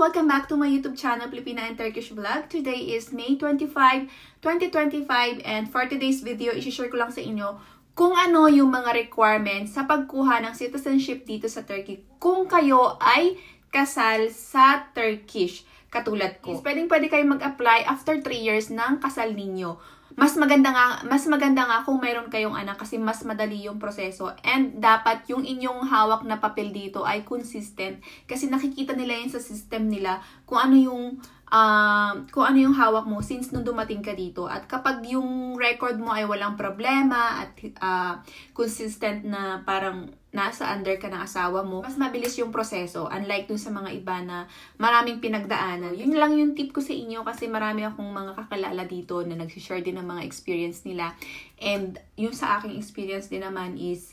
Welcome back to my YouTube channel, Filipina and Turkish Vlog. Today is May 25, 2025 and for today's video, isi-share ko lang sa inyo kung ano yung mga requirements sa pagkuha ng citizenship dito sa Turkey kung kayo ay kasal sa Turkish, katulad ko. Pwede kayo mag-apply after 3 years ng kasal ninyo. Mas maganda nga kung mayroon kayong anak kasi mas madali yung proseso and dapat yung inyong hawak na papel dito ay consistent kasi nakikita nila yun sa system nila kung ano yung hawak mo since nung dumating ka dito. At kapag yung record mo ay walang problema at consistent na parang nasa under ka ng asawa mo, mas mabilis yung proseso. Unlike dun sa mga iba na maraming pinagdaanan. Yun lang yung tip ko sa inyo kasi marami akong mga kakalala dito na nagsishare din ng mga experience nila. And yung sa aking experience din naman is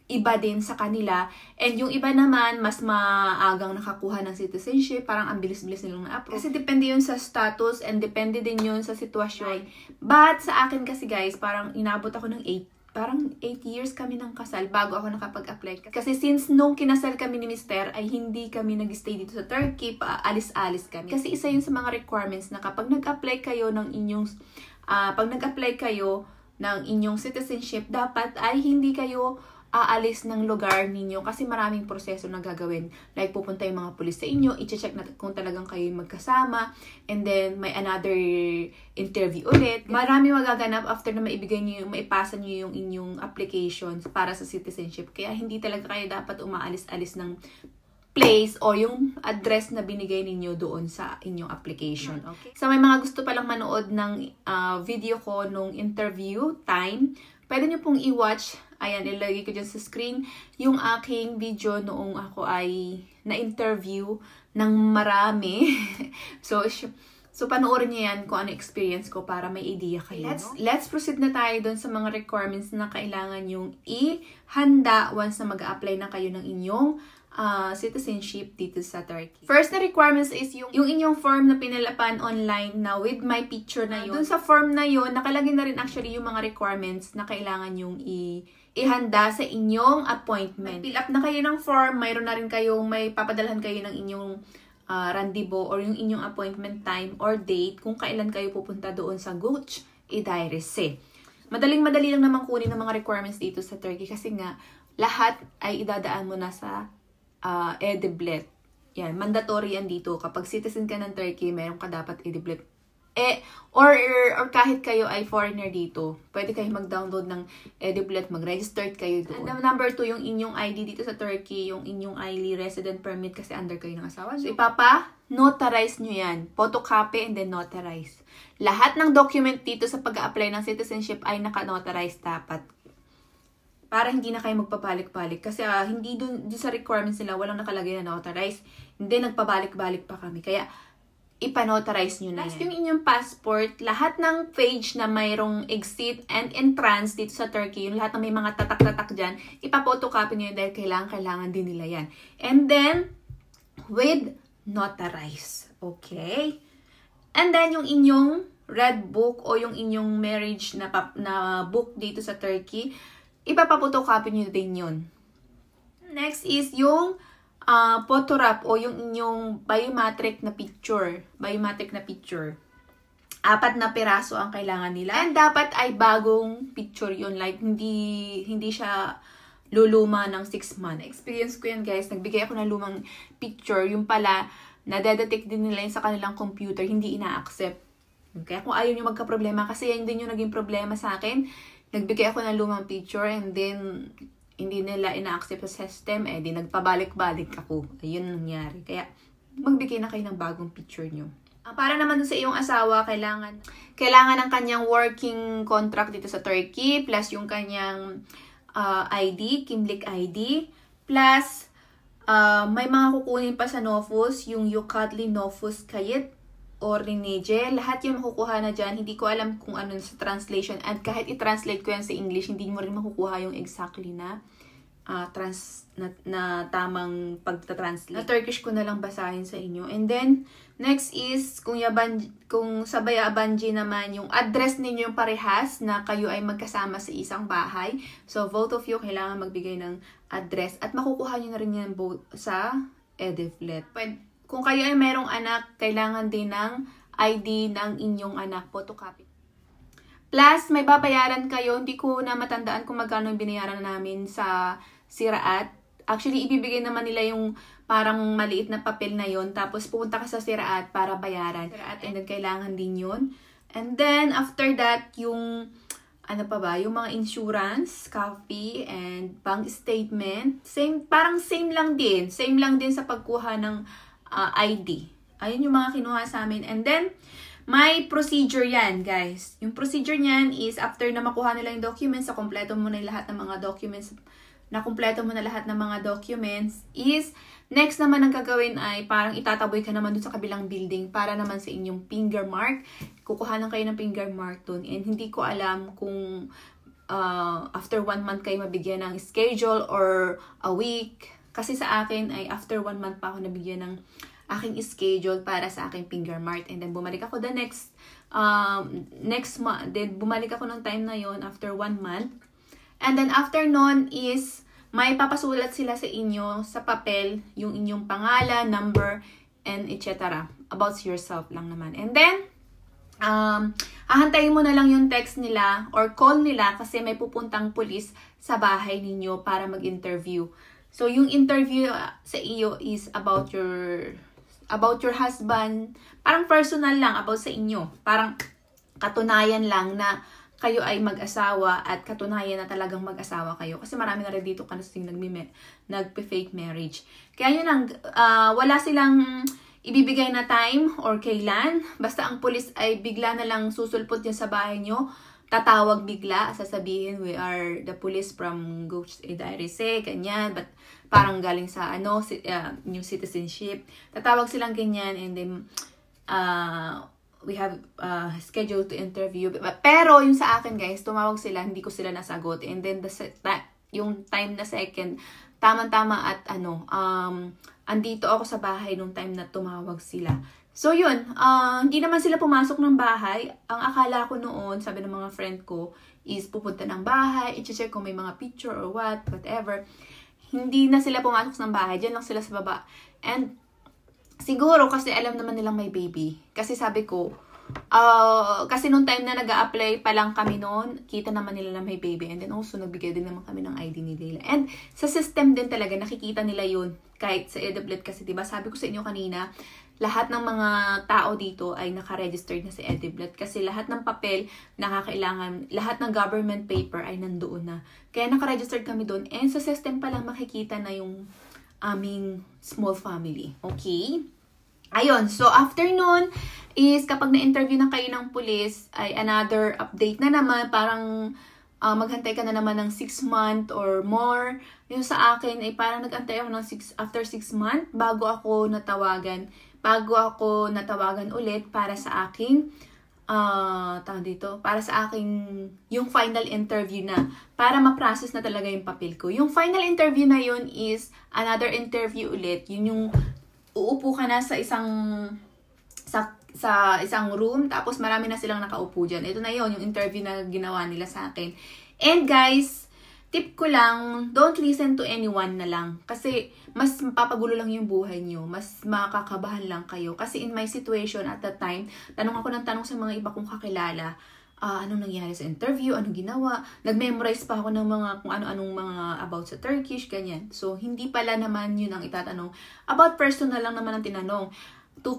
iba din sa kanila. And yung iba naman, mas maagang nakakuha ng citizenship. Parang ang bilis-bilis nilang na-approve. Kasi depende yun sa status and depende din yun sa sitwasyon. But sa akin kasi guys, parang inabot ako ng 8 years kami ng kasal bago ako nakapag-apply. Kasi since nung kinasal kami ni Mr. ay hindi kami nag-stay dito sa Turkey, alis-alis kami. Kasi isa yun sa mga requirements na kapag nag-apply kayo ng inyong citizenship, dapat ay hindi kayo aalis ng lugar ninyo kasi maraming proseso na gagawin. Like, pupunta yung mga pulis sa inyo, i-check na kung talagang kayo magkasama, and then may another interview ulit. Marami magaganap after na maipasa nyo yung inyong applications para sa citizenship. Kaya hindi talaga kayo dapat umaalis-alis ng place o yung address na binigay ninyo doon sa inyong application. Okay. So, may mga gusto palang manood ng video ko nung interview time, pwede nyo pong i-watch. Ayan, ilagay ko dyan sa screen yung aking video noong ako ay na-interview ng marami. So panoorin niyo yan kung ano experience ko para may idea kayo. Let's proceed na tayo doon sa mga requirements na kailangan yung ihanda once na mag-a-apply na kayo ng inyong citizenship dito sa Turkey. First na requirements is yung inyong form na pinalapan online na with my picture na yun. Doon sa form na yun, nakalagay na rin actually yung mga requirements na kailangan yung ihanda sa inyong appointment. Fill up na kayo ng form, mayroon na rin kayong may papadalhan kayo ng inyong rendezvous or yung inyong appointment time or date kung kailan kayo pupunta doon sa Guç İdaresi. Madaling-madali lang naman kunin ng mga requirements dito sa Turkey kasi nga lahat ay idadaan mo na sa E-Devlet. Yan, mandatory yan dito. Kapag citizen ka ng Turkey, mayroon ka dapat E-Devlet. Or kahit kayo ay foreigner dito, pwede kayo mag-download ng E-Devlet, mag-register kayo doon. And number 2, yung inyong ID dito sa Turkey, yung inyong ID resident permit kasi under kayo ng asawa. So, ipapa-notarize nyo yan. Photocopy and then notarize. Lahat ng document dito sa pag-a-apply ng citizenship ay naka-notarize dapat. Para hindi na kayo magpabalik-balik. Kasi hindi dun sa requirements nila, walang nakalagay na notarize. Hindi, nagpabalik-balik pa kami. Kaya, ipanotarize nyo na yan. Yung inyong passport, lahat ng page na mayroong exit and entrance dito sa Turkey, yung lahat na may mga tatak-tatak dyan, ipapotocopy nyo yun dahil kailangan din nila yan. And then, with notarize. Okay? And then, yung inyong red book o yung inyong marriage na book dito sa Turkey, ipapapotocopy nyo din yun. Next is yung photograph o yung inyong biometric na picture. 4 na piraso ang kailangan nila. And dapat ay bagong picture yun. Like, hindi siya luluma ng 6 months. Experience ko yan, guys. Nagbigay ako ng lumang picture. Yung pala, nadedetect din nila yun sa kanilang computer. Hindi ina-accept. Kaya kung ayaw nyo magka-problema, kasi yan din yung naging problema sa akin. Nagbigay ako ng lumang picture and then hindi nila ina-accept sa system, di nagpabalik-balik ako. Ayun nangyari. Kaya magbigay na kayo ng bagong picture nyo. Para naman sa iyong asawa, kailangan ng kanyang working contract dito sa Turkey, plus yung kanyang ID, Kimlik ID, plus may mga kukunin pa sa Nofus, yung Yukatli Nofus Kayıt, or Rinece, lahat yung makukuha na dyan. Hindi ko alam kung ano sa translation. And kahit i-translate ko yan sa English, hindi mo rin makukuha yung exactly na tamang pagta-translate. Na Turkish ko na lang basahin sa inyo. And then, next is, kung sa Bayabanji naman, yung address ninyo yung parehas na kayo ay magkasama sa isang bahay. So, both of you kailangan magbigay ng address. At makukuha nyo na rin yan sa E-Devlet. kung kayo ay merong anak, kailangan din ng ID ng inyong anak, photocopy. Plus, may babayaran kayo. Hindi ko na matandaan kung magkano yung binayaran namin sa Siraat. Actually, ibibigay naman nila yung parang maliit na papel na yon. Tapos, pupunta ka sa Siraat para bayaran. Siraat, and then kailangan din yun. And then, after that, yung ano pa ba, yung mga insurance, copy, and bank statement. Parang same lang din. Same lang din sa pagkuha ng ID. Ayun yung mga kinuha sa amin. And then, may procedure yan, guys. Yung procedure niyan is after na makuha nila yung documents, nakumpleto mo na lahat ng mga documents, is next naman ang gagawin ay parang itataboy ka naman dun sa kabilang building para naman sa inyong finger mark. Kukuhanan kayo ng finger mark dun. And hindi ko alam kung after 1 month kayo mabigyan ng schedule or a week. Kasi sa akin ay after 1 month pa ako nabigyan ng aking schedule para sa aking finger mark. And then bumalik ako the next month. Then bumalik ako ng time na yon after 1 month. And then after nun is may papasulat sila sa inyo sa papel yung inyong pangalan, number, and etc. About yourself lang naman. And then, hahantayin mo na lang yung text nila or call nila kasi may pupuntang pulis sa bahay ninyo para mag-interview. So, yung interview sa iyo is about your husband. Parang personal lang about sa inyo. Parang katunayan lang na kayo ay mag-asawa at katunayan na talagang mag-asawa kayo. Kasi marami na rin dito kasi nagpe-fake marriage. Kaya yun lang, wala silang ibibigay na time or kailan. Basta ang pulis ay bigla na lang susulpot yan sa bahay nyo. Tatawag bigla, sasabihin, we are the police from Ghost Diaries, ganyan. But parang galing sa new citizenship. Tatawag silang ganyan and then, we have scheduled to interview. Pero yung sa akin guys, tumawag sila, hindi ko sila nasagot. And then yung time na second, tama-tama at andito ako sa bahay nung time na tumawag sila. So yun, hindi naman sila pumasok ng bahay. Ang akala ko noon, sabi ng mga friend ko, is pupunta ng bahay, i-check kung may mga picture or whatever. Hindi na sila pumasok ng bahay, dyan lang sila sa baba. And siguro kasi alam naman nilang may baby. Kasi sabi ko, kasi nung time na nag-a-apply pa lang kami noon, kita naman nila na may baby. And then also, nagbigay din naman kami ng ID ni Leila. And sa system din talaga, nakikita nila yun. Kahit sa EduBlet kasi, diba? Sabi ko sa inyo kanina, lahat ng mga tao dito ay naka-registered na sa EduBlet. Kasi lahat ng papel na kakailangan, lahat ng government paper ay nandoon na. Kaya naka-registered kami doon. And sa system pa lang makikita na yung aming small family. Okay? Ayun. So, after nun, is kapag na-interview na kayo ng police, ay another update na naman. Parang maghantay ka na naman ng 6 months or more. Yung sa akin, ay parang nag-antay ako ng after 6 months bago ako natawagan ulit para sa aking para sa aking yung final interview na para ma-process na talaga yung papel ko. Yung final interview na yun is another interview ulit. Yun yung uupo ka na sa isang room tapos marami na silang nakaupo dyan. Ito na yun, yung interview na ginawa nila sa akin. And guys, tip ko lang, don't listen to anyone na lang. Kasi mas mapapagulo lang yung buhay nyo. Mas makakabahan lang kayo. Kasi in my situation at that time, tanong ako ng tanong sa mga iba kong kakilala. Anong nangyari sa interview? Anong ginawa? Nag-memorize pa ako ng mga kung ano-anong mga about sa Turkish, ganyan. So, hindi pala naman yun ang itatanong. About personal lang naman ang tinanong. 2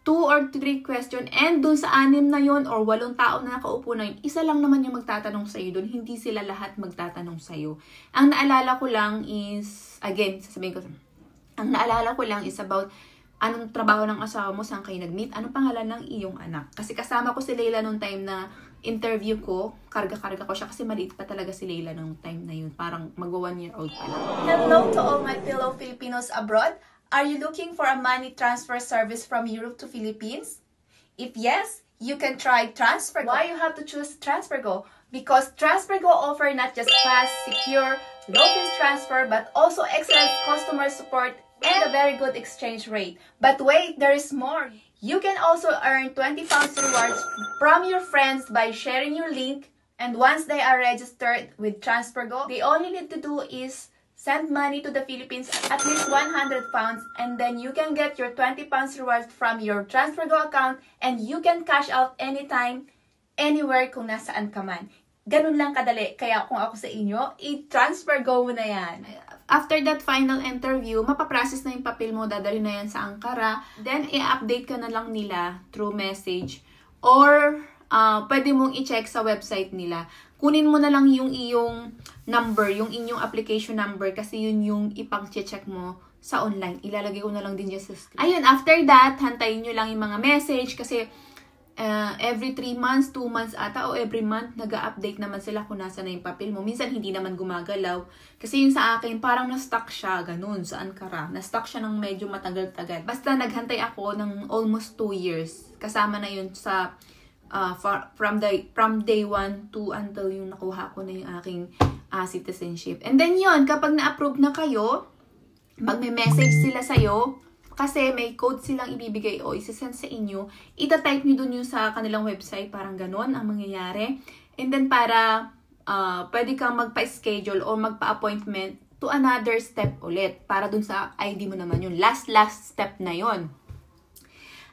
or 3 question, and dun sa 6 na yun or 8 tao na nakaupo na yun, isa lang naman yung magtatanong sa'yo dun, hindi sila lahat magtatanong sa'yo. Ang naalala ko lang is, again, ang naalala ko lang is about anong trabaho ng asawa mo, saan kayo nag-meet, anong pangalan ng iyong anak. Kasi kasama ko si Leila nung time na interview ko, karga-karga ko siya kasi maliit pa talaga si Leila nung time na yun, parang mag-1 year old pa lang. Hello to all my fellow Filipinos abroad. Are you looking for a money transfer service from Europe to Philippines? If yes, you can try TransferGo. Why you have to choose TransferGo? Because TransferGo offer not just fast, secure, low-fees transfer, but also excellent customer support and a very good exchange rate. But wait, there is more. You can also earn 20 pounds rewards from your friends by sharing your link. And once they are registered with TransferGo, they only need to do is Send money to the Philippines at least 100 pounds and then you can get your 20 pounds reward from your TransferGo account and you can cash out anytime, anywhere kung nasaan ka man. Ganun lang kadali. Kaya kung ako sa inyo, i-TransferGo mo na yan. After that final interview, mapaprocess na yung papel mo, dadalhin na yan sa Ankara. Then, i-update ka na lang nila through message or pwede mong i-check sa website nila. Kunin mo na lang yung iyong number, yung inyong application number kasi yun yung ipang-check mo sa online. Ilalagay ko na lang din dyan sa screen. Ayun, after that, hantayin nyo lang yung mga message kasi every 3 months, 2 months ata o every month, nag-update naman sila kung nasa na yung papel mo. Minsan hindi naman gumagalaw. Kasi yun sa akin, parang na-stuck siya, ganun, sa Ankara. Na-stuck siya ng medyo matagal-tagal. Basta naghantay ako ng almost 2 years. Kasama na yun sa from day 1 to until yung nakuha ko na yung aking citizenship. And then yun, kapag na-approve na kayo, magme-message sila sa'yo, kasi may code silang ibibigay o isasend sa inyo, itatype nyo dun yung sa kanilang website, parang ganon ang mangyayari. And then para pwede kang magpa-schedule o magpa-appointment to another step ulit, para dun sa ID mo naman yun. Last step na yun.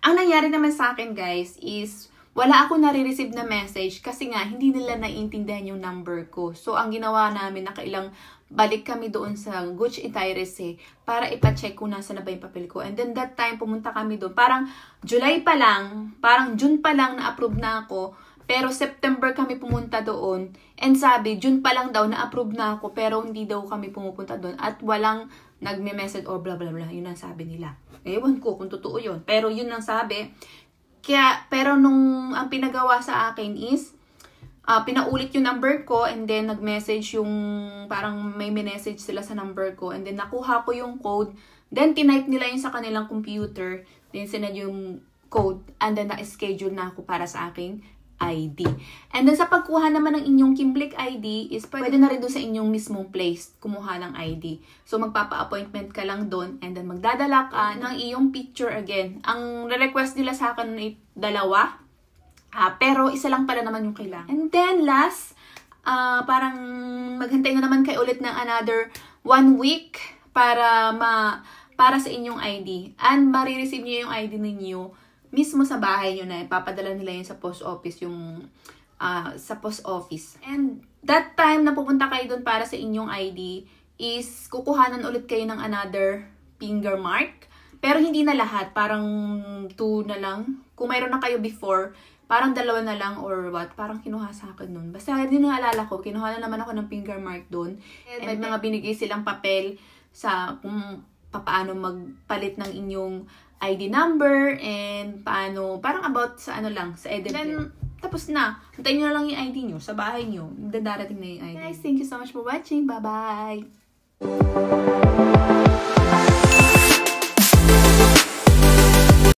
Ang nangyari naman sa akin guys is, wala ako nare-receive na message kasi nga hindi nila naiintindihan yung number ko. So, ang ginawa namin, nakailang balik kami doon sa Guch Itairese para ipacheck kung nasa na ba yung papel ko. And then that time, pumunta kami doon. Parang July pa lang, parang June pa lang na-approve na ako. Pero September kami pumunta doon. And sabi, June pa lang daw na-approve na ako pero hindi daw kami pumupunta doon. At walang nagme-message or blah blah blah. Yun ang sabi nila. Ewan ko kung totoo yun. Pero yun ang sabi. Pero nung ang pinagawa sa akin is, pinaulit yung number ko and then nag-message yung, parang may message sila sa number ko and then nakuha ko yung code. Then tinype nila yun sa kanilang computer. Then sinend yung code and then na-schedule na ako para sa aking ID. And then sa pagkuha naman ng inyong Kimblick ID is pwede na rin doon sa inyong mismong place kumuha ng ID. So magpapa-appointment ka lang doon and then magdadala ka ng iyong picture again. Ang request nila sa akin ay 2. Pero isa lang pala naman yung kailangan. And then last, parang maghantay na naman kayo ulit ng another 1 week para sa inyong ID. And marireceive niyo yung ID ninyo mismo sa bahay nyo na ipapadala nila yun sa post office, yung sa post office. And that time na pupunta kayo dun para sa inyong ID is kukuhanan ulit kayo ng another finger mark. Pero hindi na lahat, parang 2 na lang. Kung mayroon na kayo before, parang 2 na lang or what, parang kinuha sa akin nun. Basta hindi naalala ko, kinuha na naman ako ng finger mark dun. And may mga binigay silang papel sa kung paano magpalit ng inyong ID number and paano, parang about sa ano lang, sa edit. Then, tapos na. Hintayin nyo na lang yung ID nyo sa bahay nyo. Darating na yung ID. Guys, thank you so much for watching. Bye-bye!